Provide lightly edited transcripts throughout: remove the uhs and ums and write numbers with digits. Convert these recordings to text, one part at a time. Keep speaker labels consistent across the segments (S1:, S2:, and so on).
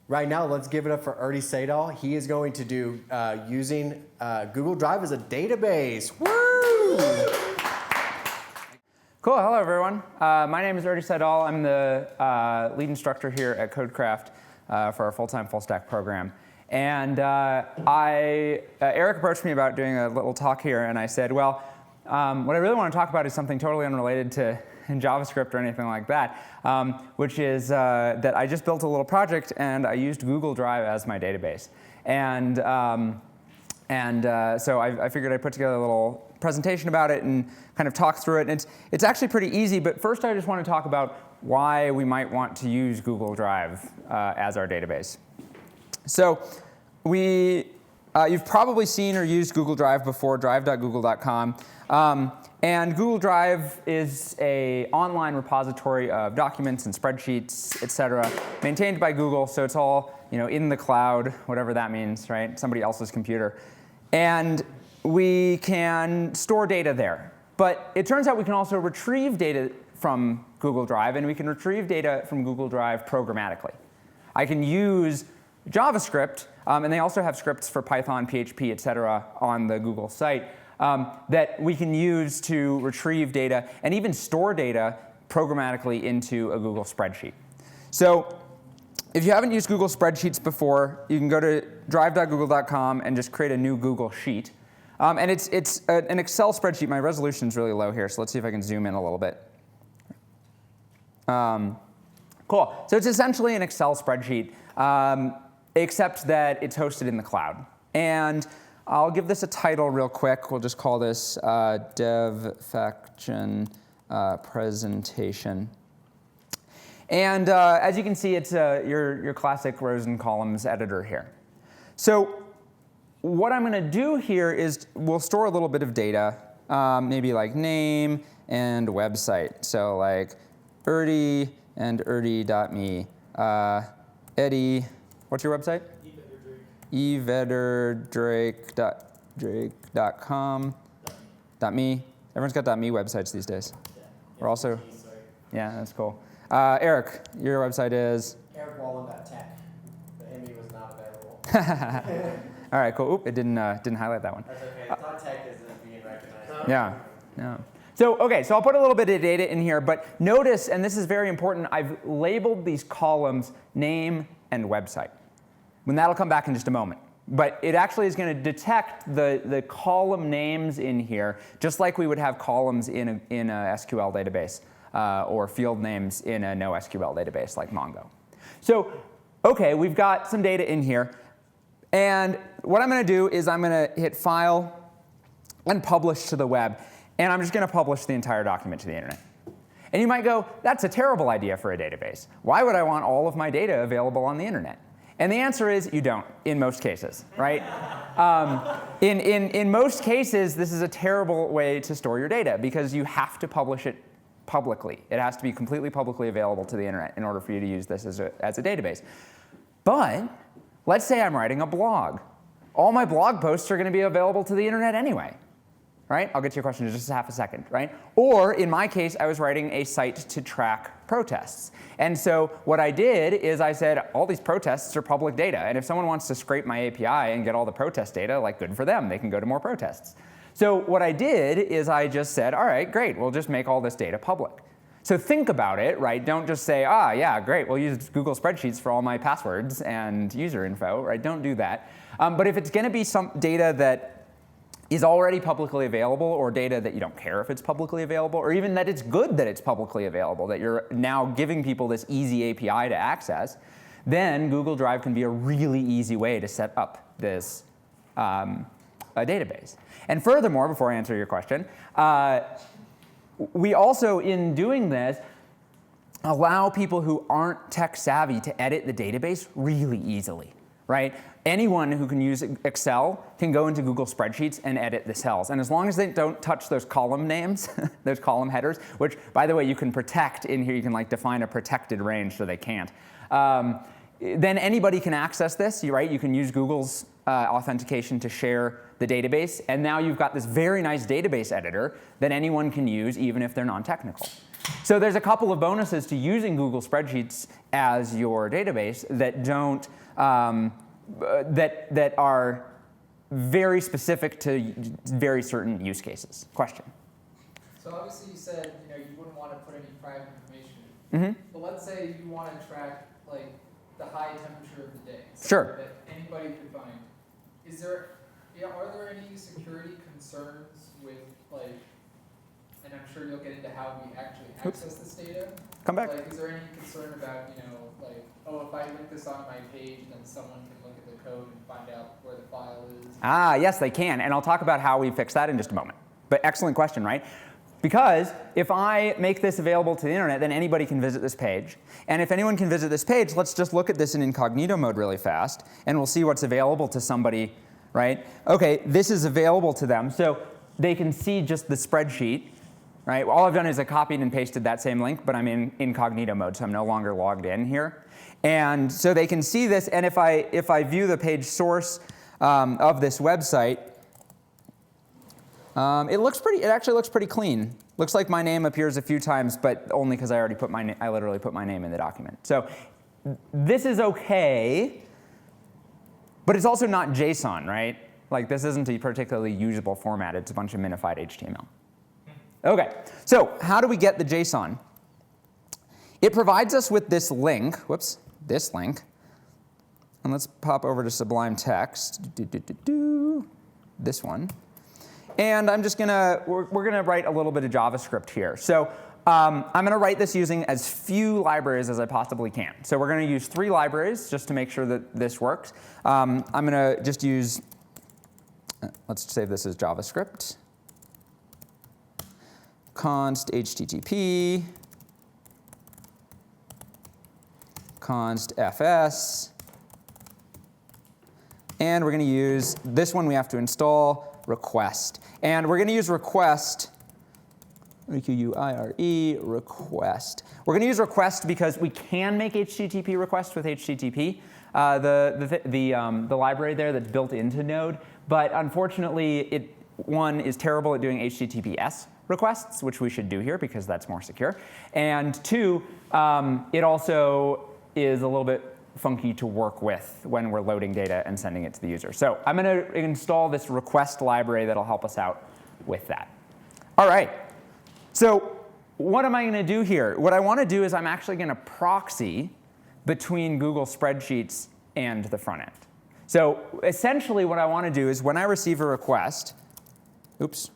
S1: Right now, let's give it up for Erty Seidhol. He is going to do using Google Drive as a database. Woo!
S2: Cool, hello everyone. My name is Erty Seidhol. I'm the lead instructor here at CodeCraft for our full-time full-stack program. And Eric approached me about doing a little talk here, and I said, well, what I really want to talk about is something totally unrelated to JavaScript or anything like that, which is that I just built a little project and I used Google Drive as my database. And so I figured I'd put together a little presentation about it and kind of talk through it. And it's actually pretty easy, but first I just want to talk about why we might want to use Google Drive as our database. So you've probably seen or used Google Drive before, drive.google.com. And Google Drive is an online repository of documents and spreadsheets, et cetera, maintained by Google. So it's all in the cloud, whatever that means, right? Somebody else's computer. And we can store data there. But it turns out we can also retrieve data from Google Drive, and we can retrieve data from Google Drive programmatically. I can use JavaScript, and they also have scripts for Python, PHP, et cetera, on the Google site that we can use to retrieve data and even store data programmatically into a Google spreadsheet. So if you haven't used Google Spreadsheets before, you can go to drive.google.com and just create a new Google Sheet. And it's an Excel spreadsheet. My resolution's really low here, so let's see if I can zoom in a little bit. Cool. So it's essentially an Excel spreadsheet, except that it's hosted in the cloud. And I'll give this a title real quick. We'll just call this Dev Faction Presentation. And as you can see, it's your classic rows and columns editor here. So what I'm going to do here is we'll store a little bit of data, maybe like name and website. So like Erty and Erty.me. Eddie, what's your website? evedderdrake.com.me. Everyone's got .me websites these days. We're also, yeah, that's cool. Eric, your website is?
S1: EricWallen.tech. The ME was not available.
S2: All right, cool. Oop, it didn't highlight that one.
S1: That's okay. It's not tech isn't being recognized.
S2: Yeah. So I'll put a little bit of data in here, but notice, and this is very important, I've labeled these columns name and website. And that'll come back in just a moment. But it actually is going to detect the column names in here, just like we would have columns in a SQL database or field names in a NoSQL database like Mongo. So, OK, we've got some data in here. And what I'm going to do is I'm going to hit File and Publish to the web. And I'm just going to publish the entire document to the internet. And you might go, that's a terrible idea for a database. Why would I want all of my data available on the internet? And the answer is you don't, in most cases, right? In most cases, this is a terrible way to store your data because you have to publish it publicly. It has to be completely publicly available to the internet in order for you to use this as a database. But let's say I'm writing a blog. All my blog posts are going to be available to the internet anyway. Right? I'll get to your question in just a half a second, right? Or in my case, I was writing a site to track protests. And so what I did is I said, all these protests are public data. And if someone wants to scrape my API and get all the protest data, like good for them. They can go to more protests. So what I did is I just said, all right, great. We'll just make all this data public. So think about it, right? Don't just say, yeah, great. We'll use Google Spreadsheets for all my passwords and user info, right? Don't do that. But if it's going to be some data that is already publicly available, or data that you don't care if it's publicly available, or even that it's good that it's publicly available, that you're now giving people this easy API to access, then Google Drive can be a really easy way to set up this a database. And furthermore, before I answer your question, we also, in doing this, allow people who aren't tech savvy to edit the database really easily, right? Anyone who can use Excel can go into Google Spreadsheets and edit the cells. And as long as they don't touch those column names, those column headers, which, by the way, you can protect in here. You can define a protected range so they can't. Then anybody can access this, right? You can use Google's authentication to share the database. And now you've got this very nice database editor that anyone can use, even if they're non-technical. So there's a couple of bonuses to using Google Spreadsheets as your database that don't that are very specific to very certain use cases. Question.
S3: So obviously you said you wouldn't want to put any private information
S2: Mm-hmm.
S3: but let's say you want to track like the high temperature of the day.
S2: Sure.
S3: That anybody could find. Are there any security concerns with like, and I'm sure you'll get into how we actually access this data.
S2: Come back.
S3: Like, is there any concern about like, oh, if I link this on my page, then someone can look at the code and find out where the file is?
S2: Ah, yes, they can. And I'll talk about how we fix that in just a moment. But excellent question, right? Because if I make this available to the internet, then anybody can visit this page. And if anyone can visit this page, let's just look at this in incognito mode really fast, and we'll see what's available to somebody, right? OK, this is available to them. So they can see just the spreadsheet, right? All I've done is I copied and pasted that same link, but I'm in incognito mode, so I'm no longer logged in here. And so they can see this, and if I view the page source of this website, it actually looks pretty clean. Looks like my name appears a few times, but only because I literally put my name in the document. So this is OK, but it's also not JSON, right? Like this isn't a particularly usable format. It's a bunch of minified HTML. OK, so how do we get the JSON? It provides us with this link. Whoops, this link. And let's pop over to Sublime Text. This one. And I'm just we're gonna write a little bit of JavaScript here. So I'm gonna write this using as few libraries as I possibly can. So we're gonna use 3 libraries just to make sure that this works. I'm gonna just use, let's save this as JavaScript. Const HTTP, const fs, and we're gonna use this one we have to install, request. And we're going to use request, R-E-Q-U-I-R-E, request. We're going to use request because we can make HTTP requests with HTTP, the library there that's built into Node. But unfortunately, one is terrible at doing HTTPS requests, which we should do here because that's more secure. And 2, it also is a little bit funky to work with when we're loading data and sending it to the user. So I'm going to install this request library that'll help us out with that. All right. So what am I going to do here? What I want to do is I'm actually going to proxy between Google Spreadsheets and the front end. So essentially what I want to do is when I receive a request, oops,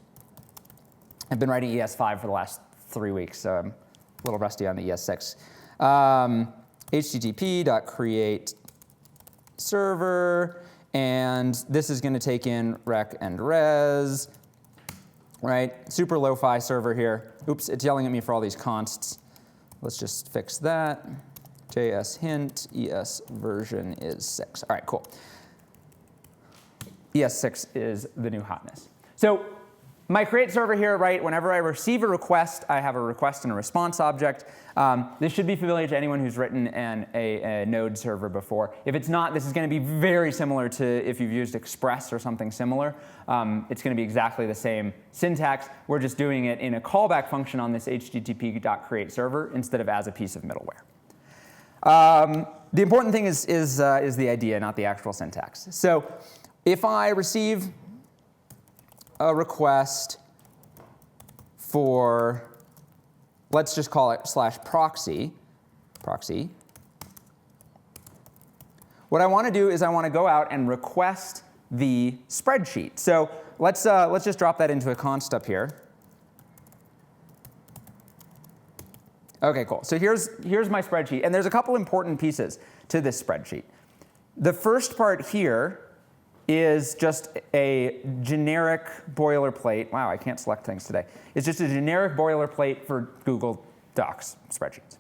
S2: I've been writing ES5 for the last 3 weeks, so I'm a little rusty on the ES6. HTTP.create server, and this is going to take in rec and res, right? Super lo-fi server here. Oops, it's yelling at me for all these consts. Let's just fix that. JS hint, ES version is 6. All right, cool. ES6 is the new hotness. So my create server here, right, whenever I receive a request, I have a request and a response object. This should be familiar to anyone who's written a Node server before. If it's not, this is going to be very similar to if you've used Express or something similar. It's going to be exactly the same syntax. We're just doing it in a callback function on this http.create server instead of as a piece of middleware. The important thing is the idea, not the actual syntax. So if I receive a request for, let's just call it /proxy, what I want to do is I want to go out and request the spreadsheet. So let's just drop that into a const up here. OK, cool. So here's my spreadsheet. And there's a couple important pieces to this spreadsheet. The first part here is just a generic boilerplate. Wow, I can't select things today. It's just a generic boilerplate for Google Docs spreadsheets.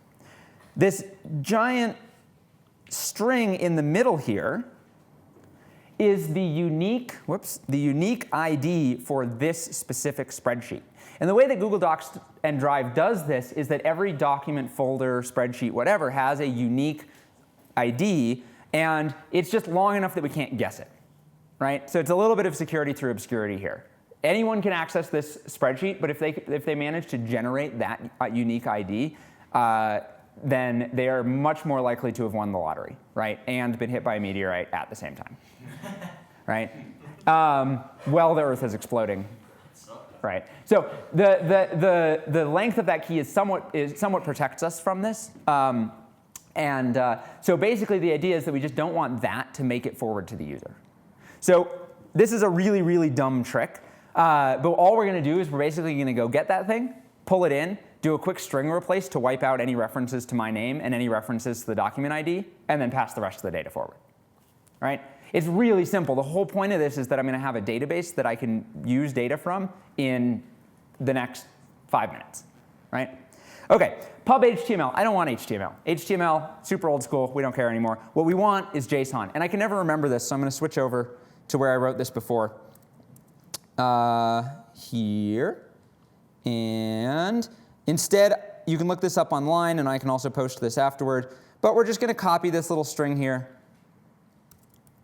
S2: This giant string in the middle here is the unique ID for this specific spreadsheet. And the way that Google Docs and Drive does this is that every document, folder, spreadsheet, whatever, has a unique ID, and it's just long enough that we can't guess it. Right? So it's a little bit of security through obscurity here. anyone can access this spreadsheet, but if they manage to generate that unique ID, then they are much more likely to have won the lottery, right? And been hit by a meteorite at the same time, right? While the Earth is exploding, right? So the length of that key is somewhat protects us from this. So basically the idea is that we just don't want that to make it forward to the user. So this is a really, really dumb trick. But all we're going to do is we're basically going to go get that thing, pull it in, do a quick string replace to wipe out any references to my name and any references to the document ID, and then pass the rest of the data forward. Right? It's really simple. The whole point of this is that I'm going to have a database that I can use data from in the next 5 minutes. Right? OK, pub HTML. I don't want HTML. HTML, super old school. We don't care anymore. What we want is JSON. And I can never remember this, so I'm going to switch over to where I wrote this before. Here. And instead, you can look this up online, and I can also post this afterward. But we're just going to copy this little string here.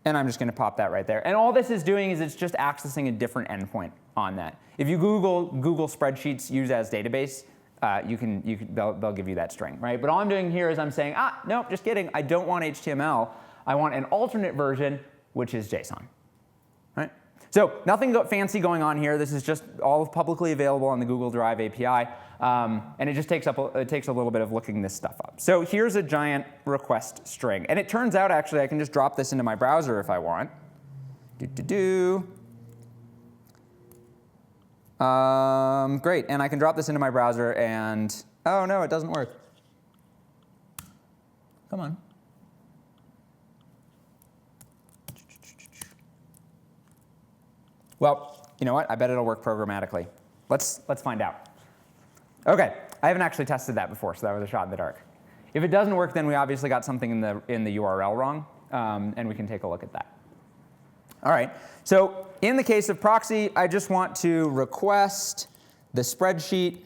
S2: And I'm just going to pop that right there. And all this is doing is it's just accessing a different endpoint on that. If you Google Spreadsheets use as database, they'll give you that string, right? But all I'm doing here is I'm saying, nope, just kidding. I don't want HTML. I want an alternate version, which is JSON. Right? So nothing fancy going on here. This is just all publicly available on the Google Drive API. And it just takes a little bit of looking this stuff up. So here's a giant request string. And it turns out, actually, I can just drop this into my browser if I want. Great. And I can drop this into my browser, and oh, no, it doesn't work. Come on. Well, you know what? I bet it'll work programmatically. Let's find out. OK, I haven't actually tested that before, so that was a shot in the dark. If it doesn't work, then we obviously got something in the URL wrong, and we can take a look at that. All right, so in the case of proxy, I just want to request the spreadsheet.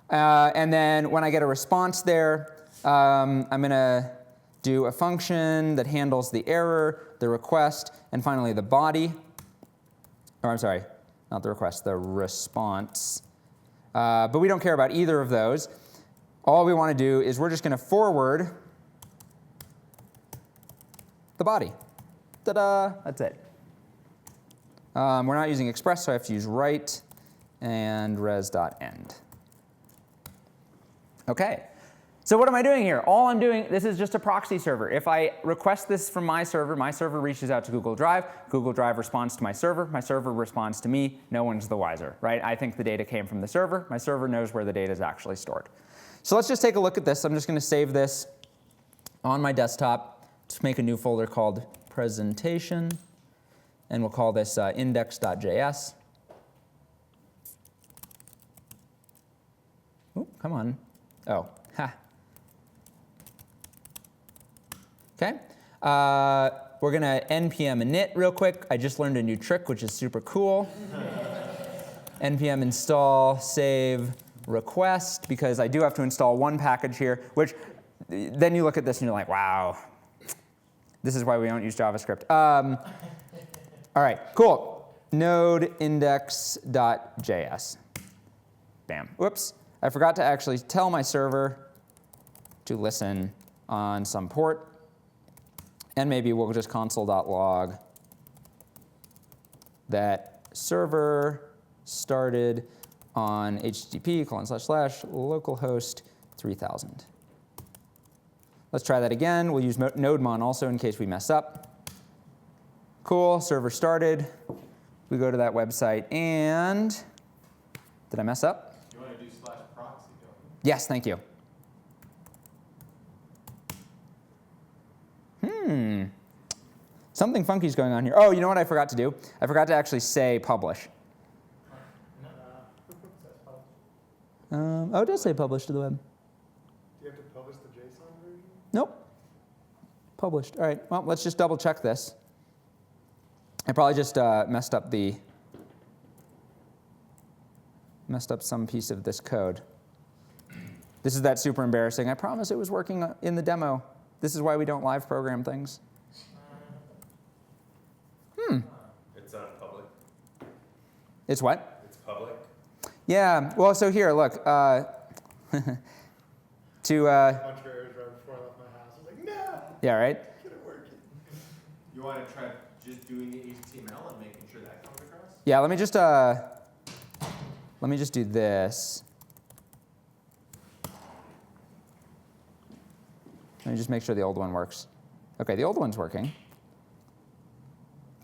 S2: And then when I get a response there, I'm going to do a function that handles the error, the request, and finally the body. Or I'm sorry, not the request, the response. But we don't care about either of those. All we want to do is we're just going to forward the body. Ta-da! That's it. We're not using express, so I have to use write and res.end. OK. So what am I doing here? All I'm doing, this is just a proxy server. If I request this from my server reaches out to Google Drive responds to my server responds to me. No one's the wiser, right? I think the data came from the server. My server knows where the data is actually stored. So let's just take a look at this. I'm just going to save this on my desktop. Just make a new folder called presentation, and we'll call this index.js. Oh, come on. Oh, ha. OK. We're going to npm init real quick. I just learned a new trick, which is super cool. npm install save request, because I do have to install one package here, which then you look at this and you're like, wow. This is why we don't use JavaScript. All right, cool. Node index.js. Bam. Whoops. I forgot to actually tell my server to listen on some port. And maybe we'll just console.log that server started on http://localhost 3000. Let's try that again. We'll use nodemon also in case we mess up. Cool, server started. We go to that website, and did I mess up?
S4: You want to do /proxy, don't you?
S2: Yes, thank you. Something funky's going on here. Oh, you know what I forgot to do? I forgot to actually say publish. Oh, it does say publish to the web.
S4: Do you have to publish the JSON version?
S2: Nope. Published. All right. Well, let's just double check this. I probably just messed up some piece of this code. This is that super embarrassing. I promise it was working in the demo. This is why we don't live program things.
S4: It's not public.
S2: It's what?
S4: It's public.
S2: Yeah, well, so here, look. To,
S4: A bunch of errors right before I left my house. I was like, no,
S2: yeah, right?
S4: get it working. You want to try just doing the HTML and making sure that comes across?
S2: Yeah, let me just do this. Let me just make sure the old one works. Okay, the old one's working.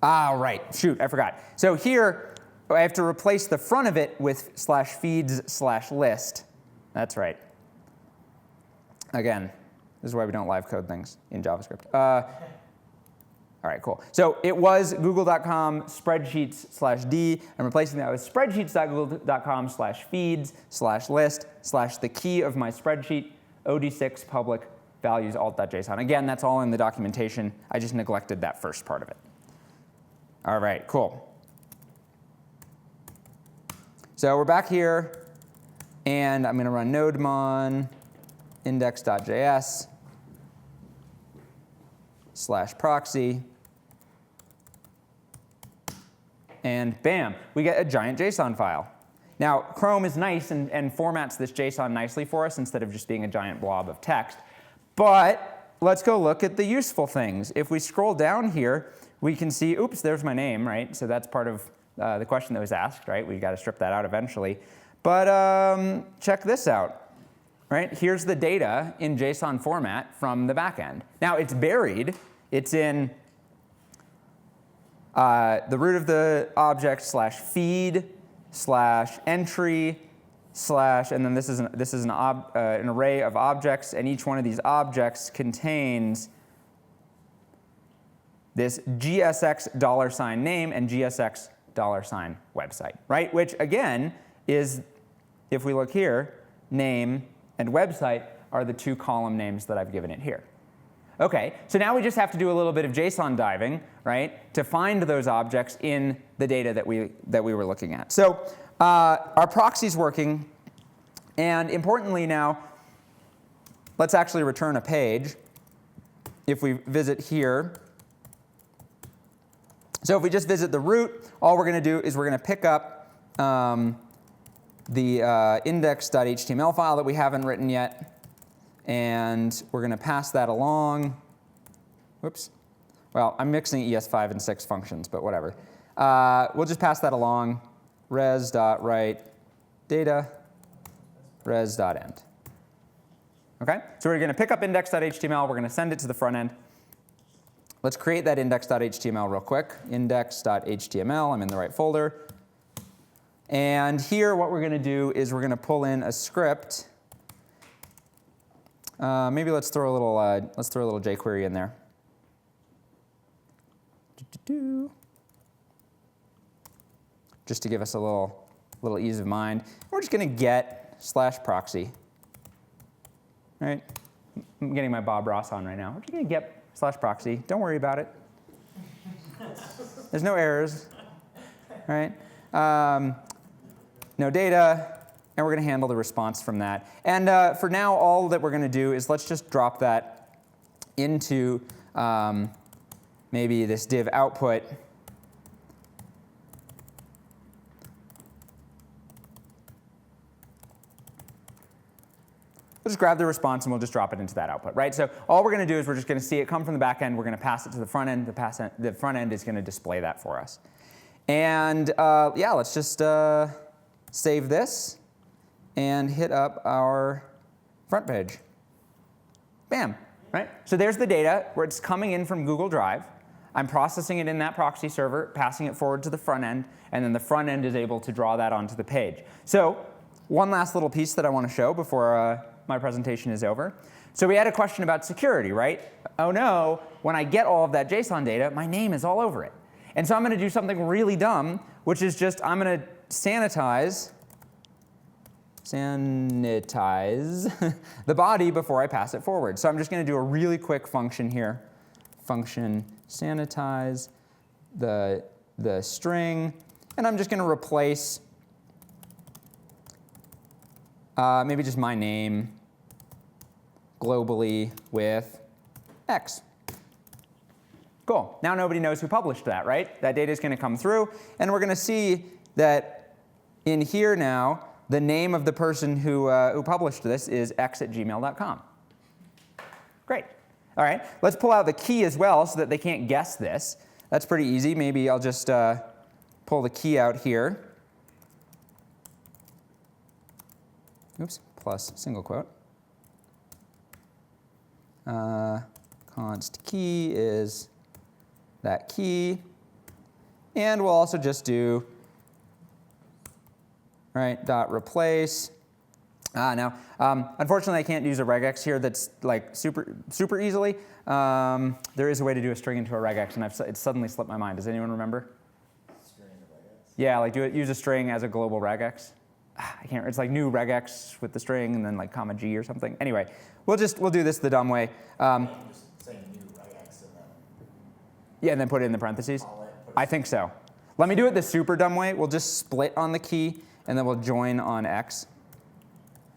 S2: Ah, right, shoot, I forgot. So here, I have to replace the front of it with /feeds/list. That's right. Again, this is why we don't live code things in JavaScript. All right, cool. So it was google.com spreadsheets/d. I'm replacing that with spreadsheets.google.com/feeds/list/ the key of my spreadsheet, od6 public values alt.json. Again, that's all in the documentation. I just neglected that first part of it. All right, cool. So we're back here, and I'm going to run nodemon index.js /proxy, and bam, we get a giant JSON file. Now, Chrome is nice and formats this JSON nicely for us instead of just being a giant blob of text. But let's go look at the useful things. If we scroll down here, we can see, oops, there's my name, right? So that's part of the question that was asked, right? We got to strip that out eventually. But check this out, right? Here's the data in JSON format from the backend. Now, it's buried. It's in the root of the object /feed/entry/ and then this is an array of objects, and each one of these objects contains this GSX $name and GSX $website, right? Which again is, if we look here, name and website are the two column names that I've given it here. Okay, so now we just have to do a little bit of JSON diving, right, to find those objects in the data that we were looking at. So our proxy's working, and importantly now, let's actually return a page. If we visit here, so if we just visit the root, all we're going to do is we're going to pick up the index.html file that we haven't written yet, and we're going to pass that along. Whoops. Well, I'm mixing ES5 and 6 functions, but whatever. We'll just pass that along, res.write data, res.end. Okay? So we're going to pick up index.html. We're going to send it to the front end. Let's create that index.html real quick. Index.html. I'm in the right folder. And here, what we're going to do is we're going to pull in a script. Maybe let's throw a little jQuery in there. Just to give us a little ease of mind. We're just going to get /proxy. Right? I'm getting my Bob Ross on right now. We're just going to get /proxy. Don't worry about it. There's no errors. Right? No data. And we're going to handle the response from that. And for now, all that we're going to do is let's just drop that into maybe this div output. We'll just grab the response and we'll just drop it into that output, right? So all we're going to do is we're just going to see it come from the back end. We're going to pass it to the front end. The front end is going to display that for us. And yeah, let's just save this and hit up our front page. Bam, right? So there's the data where it's coming in from Google Drive. I'm processing it in that proxy server, passing it forward to the front end, and then the front end is able to draw that onto the page. So one last little piece that I want to show before my presentation is over. So we had a question about security, right? Oh no, when I get all of that JSON data, my name is all over it. And so I'm going to do something really dumb, which is just I'm going to sanitize the body before I pass it forward. So I'm just going to do a really quick function here. Function sanitize the string, and I'm just going to replace maybe just my name globally with X. Cool. Now nobody knows who published that, right? That data is going to come through, and we're going to see that in here now, the name of the person who published this is x@gmail.com. Great. All right, let's pull out the key as well so that they can't guess this. That's pretty easy. Maybe I'll just pull the key out here. Oops, plus single quote. Const key is that key. And we'll also just do, right, dot replace. Now, unfortunately, I can't use a regex here that's like super easily. There is a way to do a string into a regex, and it's suddenly slipped my mind. Does anyone remember?
S1: String into regex?
S2: Yeah, like use a string as a global regex. I can't. It's like new regex with the string and then like comma g or something. Anyway, we'll do this the dumb way.
S1: Just say new regex and then.
S2: Yeah, and then put it in the parentheses. I think so. Let me do it the super dumb way. We'll just split on the key, and then we'll join on x.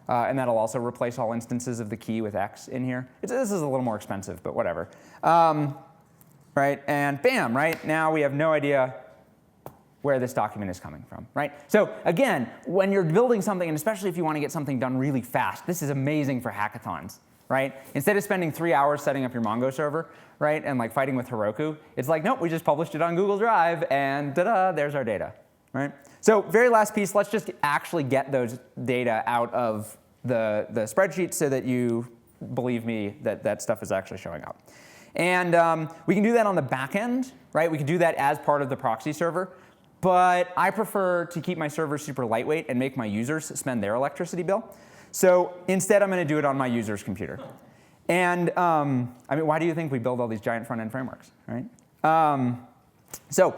S2: And that'll also replace all instances of the key with x in here. This is a little more expensive, but whatever. Right, and bam, right? Now we have no idea where this document is coming from, right? So again, when you're building something, and especially if you want to get something done really fast, this is amazing for hackathons, right? Instead of spending 3 hours setting up your Mongo server, right, and like fighting with Heroku, it's like, nope, we just published it on Google Drive, and ta-da, there's our data, right? So very last piece, let's just actually get those data out of the spreadsheet so that you believe me that that stuff is actually showing up. And we can do that on the back end, right? We can do that as part of the proxy server. But I prefer to keep my server super lightweight and make my users spend their electricity bill. So instead, I'm going to do it on my user's computer. And I mean, why do you think we build all these giant front-end frameworks, right? So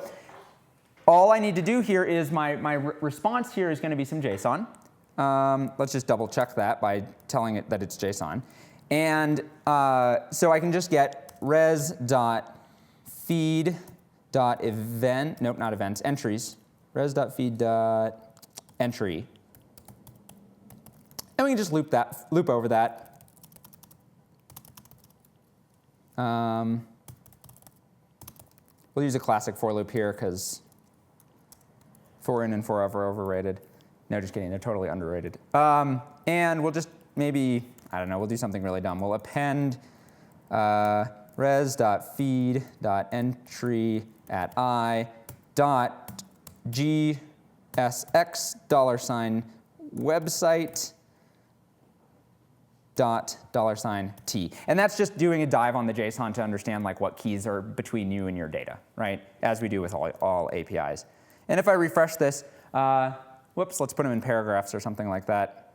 S2: all I need to do here is my response here is going to be some JSON. Let's just double check that by telling it that it's JSON. And so I can just get res.feed.event, nope, not events, entries, res.feed.entry. And we can just loop over that. We'll use a classic for loop here because for in and forever overrated. No, just kidding, they're totally underrated. And we'll just maybe, I don't know, we'll do something really dumb. We'll append res.feed.entry at i.gsx $website $t. And that's just doing a dive on the JSON to understand like what keys are between you and your data, right? As we do with all APIs. And if I refresh this, whoops, let's put them in paragraphs or something like that.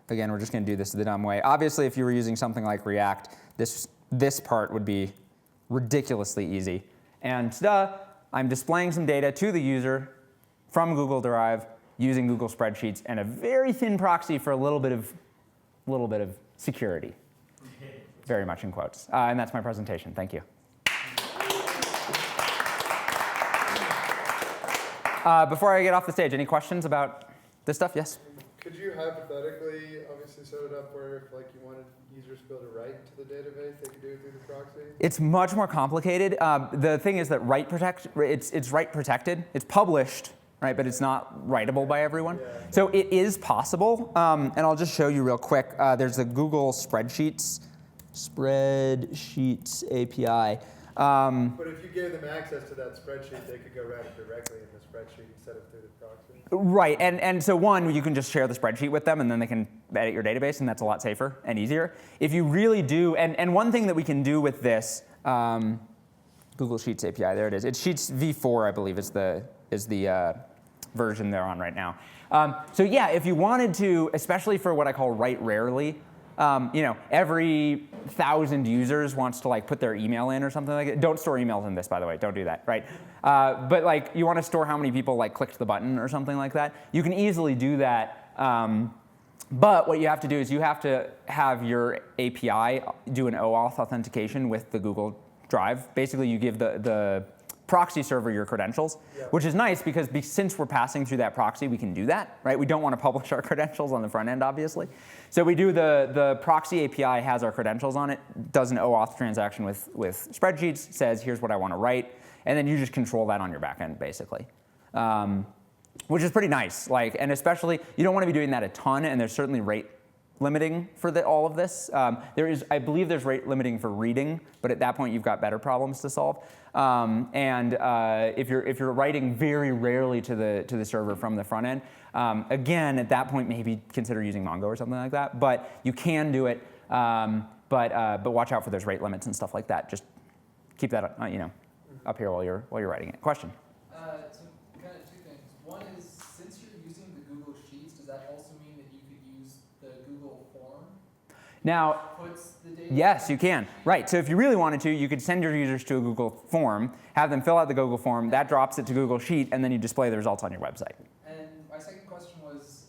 S2: Again, we're just going to do this the dumb way. Obviously, if you were using something like React, this part would be ridiculously easy. And I'm displaying some data to the user from Google Drive using Google Spreadsheets and a very thin proxy for a little bit of security. Very much in quotes. And that's my presentation. Thank you. Before I get off the stage, any questions about this stuff? Yes?
S5: Could you hypothetically obviously set it up where if like you wanted users to be able to write to the database, they could do it through the proxy?
S2: It's much more complicated. The thing is that it's write protected. It's published, right, but it's not writable by everyone.
S5: Yeah.
S2: So it is possible, and I'll just show you real quick. There's the Google Spreadsheets API.
S5: But if you gave them access to that spreadsheet, they could go write it directly in the spreadsheet instead of through the proxy.
S2: Right, and so one, you can just share the spreadsheet with them, and then they can edit your database, and that's a lot safer and easier. If you really do, and one thing that we can do with this, Google Sheets API, there it is. It's Sheets v4, I believe, is the version they're on right now. So yeah, if you wanted to, especially for what I call write rarely, every 1,000 users wants to like put their email in or something like that. Don't store emails in this, by the way. Don't do that, right? But like you want to store how many people like clicked the button or something like that. You can easily do that. But what you have to do is you have to have your API do an OAuth authentication with the Google Drive. Basically, you give the proxy server your credentials, which is nice because since we're passing through that proxy, we can do that, right? We don't want to publish our credentials on the front end, obviously. So we do the proxy API has our credentials on it, does an OAuth transaction with Spreadsheets, says here's what I want to write, and then you just control that on your back end, basically. which is pretty nice. Like, and especially, you don't want to be doing that a ton, and there's certainly rate limiting for all of this. I believe there's rate limiting for reading, but at that point you've got better problems to solve. If you're writing very rarely to the server from the front end, again, at that point maybe consider using Mongo or something like that. But you can do it, but watch out for those rate limits and stuff like that. Just keep that up here while you're writing it. Question?
S3: So kind of two things. One is, since you're using the Google Sheets, does that also mean that you could use the Google form?
S2: Now,
S3: Puts the data.
S2: yes, you can. Right, so if you really wanted to, you could send your users to a Google form, have them fill out the Google form, that drops it to Google Sheet, and then you display the results on your website.
S3: And my second question was,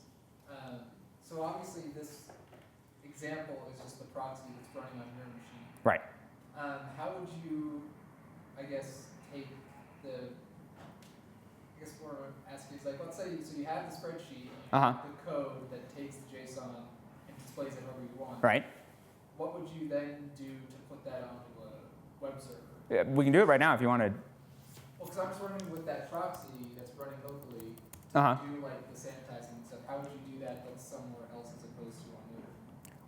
S3: so obviously this example is just the proxy that's running on your machine.
S2: Right.
S3: How would you, I guess, take the, I guess what I'm asking is, like, let's say, so you have the spreadsheet, and you have the code that takes the JSON and displays it however you want.
S2: Right.
S3: What would you then do to put that onto a web server?
S2: Yeah, we can do it right now if you wanted.
S3: Well, because I'm just wondering, with that proxy that's running locally, do like the sanitizing and stuff, how would you do that that's somewhere else as opposed to on your?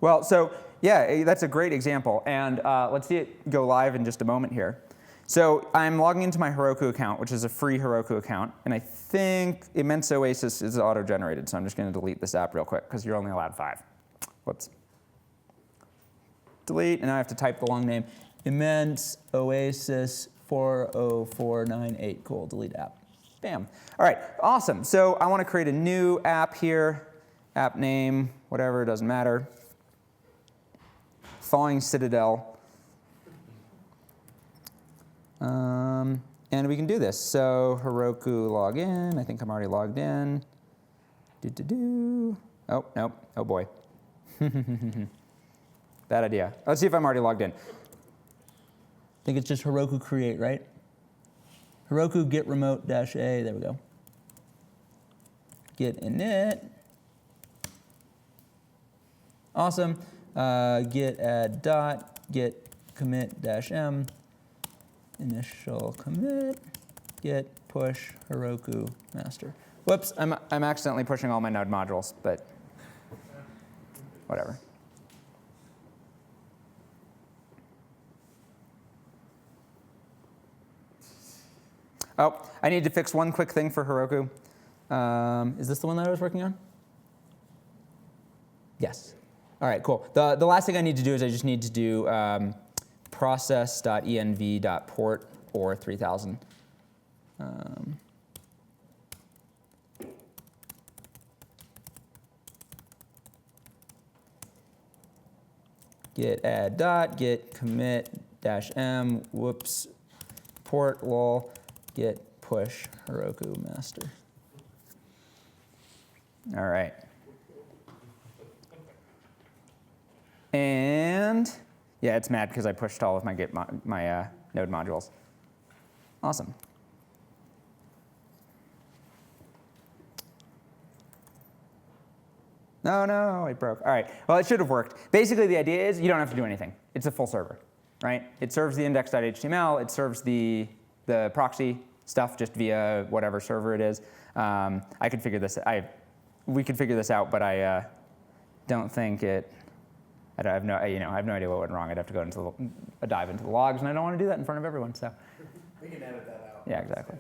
S2: Well, so yeah, that's a great example. And let's see it go live in just a moment here. So I'm logging into my Heroku account, which is a free Heroku account. And I think Immense Oasis is auto-generated. So I'm just going to delete this app real quick, because you're only allowed 5. Whoops. Delete. And now I have to type the long name. Immense Oasis 40498. Cool. Delete app. Bam. All right. Awesome. So I want to create a new app here. App name, whatever, it doesn't matter. Thawing Citadel. And we can do this. So Heroku login. I think I'm already logged in. Oh, nope. Oh, boy. Bad idea. Let's see if I'm already logged in. I think it's just Heroku create, right? Heroku get remote -a. There we go. Get init. Awesome. Git add dot, git commit -m, initial commit, git push Heroku master. Whoops, I'm accidentally pushing all my node modules, but whatever. Oh, I need to fix one quick thing for Heroku. Is this the one that I was working on? Yes. All right, cool. The last thing I need to do is I just need to do process.env.port or 3000. Git add dot, git commit -m, whoops, port lol, git push Heroku master. All right. And yeah, it's mad because I pushed all of my node modules. Awesome. No, it broke. All right. Well, it should have worked. Basically, the idea is you don't have to do anything. It's a full server, right? It serves the index.html. It serves the proxy stuff just via whatever server it is. I could figure this. We could figure this out, but I don't think it. I have no idea what went wrong. I'd have to go into a dive into the logs, and I don't want to do that in front of everyone. So.
S1: We can edit that out.
S2: Yeah, exactly.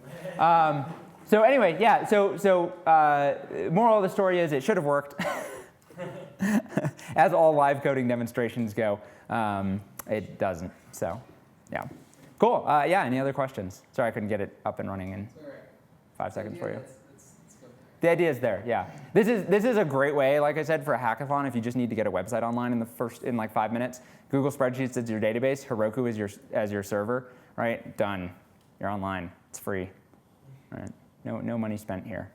S2: So anyway, yeah. So moral of the story is it should have worked. As all live coding demonstrations go, it doesn't. So, yeah. Cool. Yeah. Any other questions? Sorry, I couldn't get it up and running in 5 seconds for you. The idea is there, yeah. This is a great way, like I said, for a hackathon if you just need to get a website online in like 5 minutes. Google Spreadsheets is your database. Heroku is as your server, right? Done. You're online. It's free. Right? No money spent here.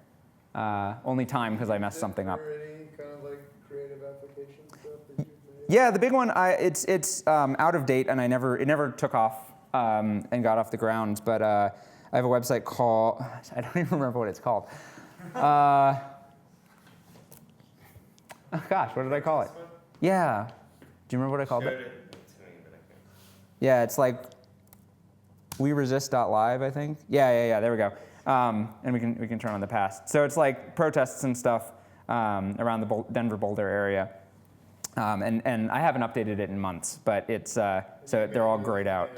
S2: Only time because I messed something up.
S5: Are there any kind of like creative application stuff that you've made?
S2: Yeah, the big one. It's out of date, and it never took off and got off the ground. But I have a website called I don't even remember what it's called. Oh gosh, what did I call it? Yeah. Do you remember what I called it? Yeah, it's like weresist.live, I think. Yeah, there we go. And we can turn on the past. So it's like protests and stuff around the Denver Boulder area. And I haven't updated it in months, but it's so they're all grayed out.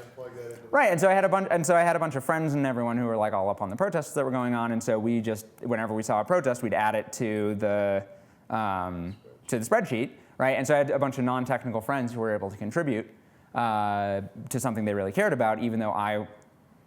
S2: Right, and so I had a bunch of friends and everyone who were like all up on the protests that were going on, and so we just, whenever we saw a protest, we'd add it to the spreadsheet, right? And so I had a bunch of non-technical friends who were able to contribute to something they really cared about, even though I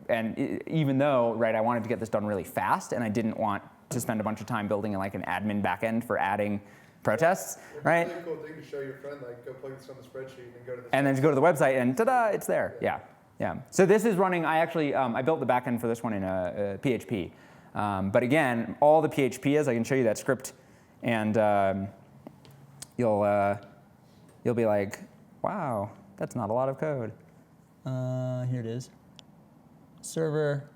S2: wanted to get this done really fast, and I didn't want to spend a bunch of time building like an admin backend for adding protests, right?
S5: It's a really cool thing to show your friend, like, go plug this on the spreadsheet and then go to the
S2: And then go to the website and ta-da, it's there. Yeah, yeah. So this is running, I actually, I built the backend for this one in PHP. But again, all the PHP is, I can show you that script, and you'll be like, wow, that's not a lot of code. Here it is. Server.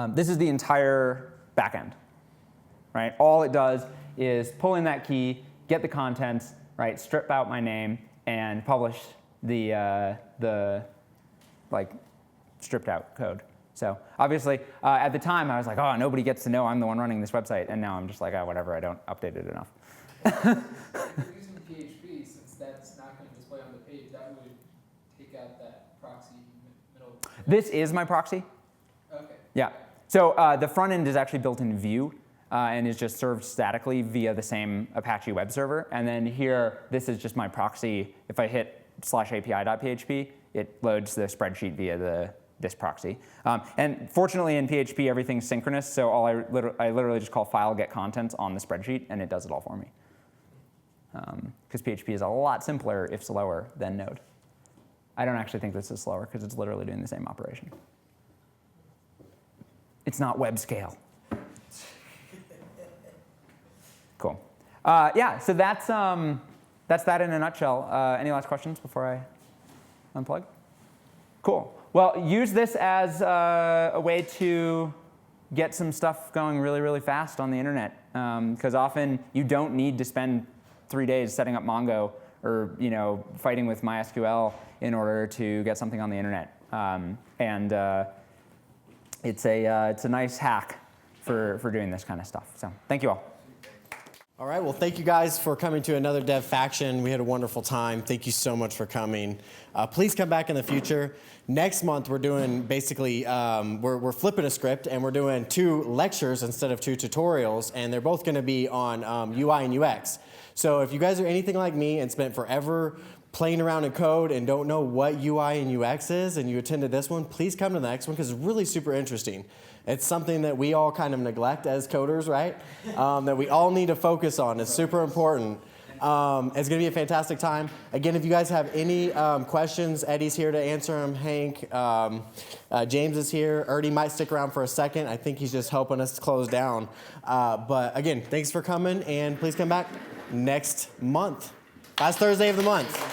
S2: This is the entire backend, right? All it does is pull in that key, get the contents, right? Strip out my name, and publish the like stripped out code. So obviously, at the time, I was like, oh, nobody gets to know I'm the one running this website, and now I'm just like, oh, whatever, I don't update it enough.
S3: If you're using PHP, since that's not going to display on the page, that would take out that proxy middle.
S2: This is my proxy.
S3: Okay.
S2: Yeah. So the front end is actually built in Vue and is just served statically via the same Apache web server. And then here, this is just my proxy. If I hit /api.php, it loads the spreadsheet via this proxy. And fortunately, in PHP, everything's synchronous. So I literally just call file get contents on the spreadsheet, and it does it all for me. Because PHP is a lot simpler, if slower, than Node. I don't actually think this is slower, because it's literally doing the same operation. It's not web scale. Cool. Yeah, so that's that in a nutshell. Any last questions before I unplug? Cool. Well, use this as a way to get some stuff going really, really fast on the internet. Because often you don't need to spend 3 days setting up Mongo or fighting with MySQL in order to get something on the internet. It's a nice hack for doing this kind of stuff. So thank you all.
S1: All right, well, thank you guys for coming to another Dev Faction. We had a wonderful time. Thank you so much for coming. Please come back in the future. Next month, we're doing basically, we're flipping a script, and we're doing 2 lectures instead of 2 tutorials, and they're both going to be on UI and UX. So if you guys are anything like me and spent forever playing around in code and don't know what UI and UX is, and you attended this one, please come to the next one, because it's really super interesting. It's something that we all kind of neglect as coders, right? That we all need to focus on. It's super important. It's going to be a fantastic time. Again, if you guys have any questions, Eddie's here to answer them. Hank, James is here. Erty might stick around for a second. I think he's just helping us close down. But again, thanks for coming, and please come back next month. Last Thursday of the month.